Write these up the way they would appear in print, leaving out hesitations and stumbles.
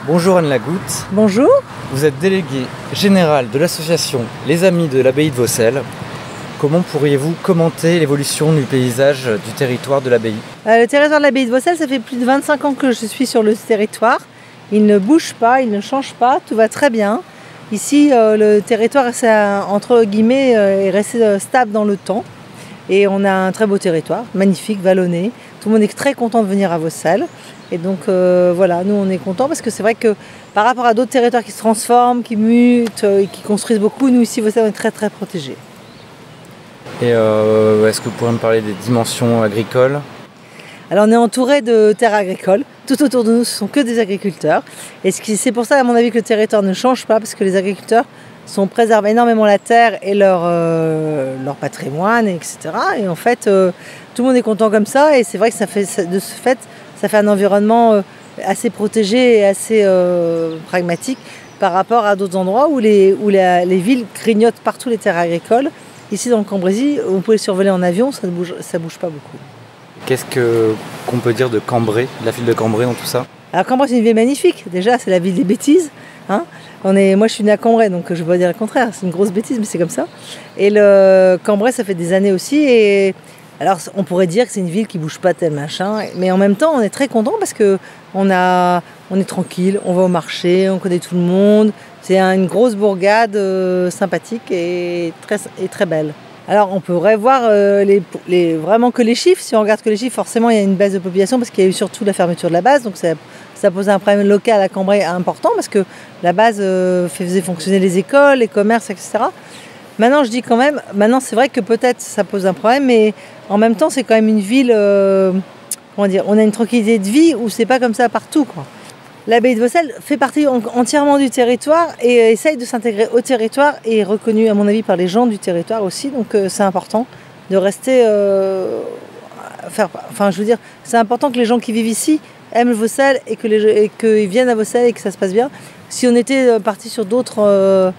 Bonjour Anne Lagoutte. Bonjour. Vous êtes déléguée générale de l'association Les Amis de l'Abbaye de Vaucelles. Comment pourriez-vous commenter l'évolution du paysage du territoire de l'abbaye? Le territoire de l'Abbaye de Vaucelles, ça fait plus de 25 ans que je suis sur le territoire. Il ne bouge pas, il ne change pas, tout va très bien. Ici, le territoire, entre guillemets, est resté stable dans le temps. Et on a un très beau territoire, magnifique, vallonné. Tout le monde est très content de venir à Vaucelles. Et donc voilà, nous on est contents parce que c'est vrai que par rapport à d'autres territoires qui se transforment, qui mutent et qui construisent beaucoup, nous ici Vaucelles on est très très protégés. Et est-ce que vous pourriez me parler des dimensions agricoles? Alors on est entouré de terres agricoles, tout autour de nous ce sont que des agriculteurs. Et c'est pour ça à mon avis que le territoire ne change pas, parce que les agriculteurs préservent énormément la terre et leur patrimoine, etc. Et en fait tout le monde est content comme ça, et c'est vrai que de ce fait, ça fait un environnement assez protégé et assez pragmatique par rapport à d'autres endroits où les villes grignotent partout les terres agricoles. Ici dans le Cambrésis, on peut les survoler en avion, ça bouge pas beaucoup. Qu'est-ce qu'on peut dire de Cambrai, de la ville de Cambrai dans tout ça? Alors Cambrai c'est une ville magnifique, déjà c'est la ville des bêtises. Hein. Moi je suis née à Cambrai, donc je ne vais pas dire le contraire, c'est une grosse bêtise mais c'est comme ça. Et le Cambrai ça fait des années aussi, et alors on pourrait dire que c'est une ville qui bouge pas tel machin, mais en même temps on est très content parce que on est tranquille, on va au marché, on connaît tout le monde. C'est une grosse bourgade sympathique et très belle. Alors on pourrait voir vraiment que les chiffres. Si on regarde que les chiffres, forcément il y a une baisse de population parce qu'il y a eu surtout la fermeture de la base. Donc ça pose un problème local à Cambrai important parce que la base faisait fonctionner les écoles, les commerces, etc. Maintenant je dis quand même, c'est vrai que peut-être ça pose un problème, mais en même temps c'est quand même une ville, on a une tranquillité de vie où c'est pas comme ça partout, quoi. L'abbaye de Vaucelles fait partie entièrement du territoire et essaye de s'intégrer au territoire et est reconnue à mon avis par les gens du territoire aussi, donc c'est important de rester, c'est important que les gens qui vivent ici aiment Vaucelles et qu'ils viennent à Vaucelles et que ça se passe bien. Si on était parti sur d'autres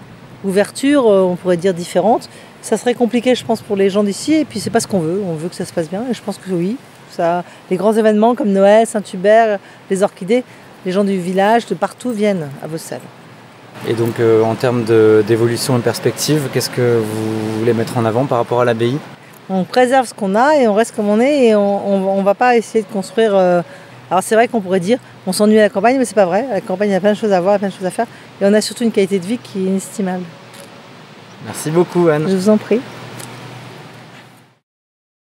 ouvertures, on pourrait dire différentes, ça serait compliqué je pense pour les gens d'ici, et puis c'est pas ce qu'on veut, on veut que ça se passe bien et je pense que oui, les grands événements comme Noël, Saint-Hubert, les orchidées, les gens du village, de partout viennent à Vaucelles. Et donc en termes d'évolution et de perspective, qu'est-ce que vous voulez mettre en avant par rapport à l'abbaye? On préserve ce qu'on a et on reste comme on est, et on ne va pas essayer de construire... Alors c'est vrai qu'on pourrait dire on s'ennuie à la campagne, mais c'est pas vrai. À la campagne il y a plein de choses à voir, plein de choses à faire, et on a surtout une qualité de vie qui est inestimable. Merci beaucoup Anne. Je vous en prie.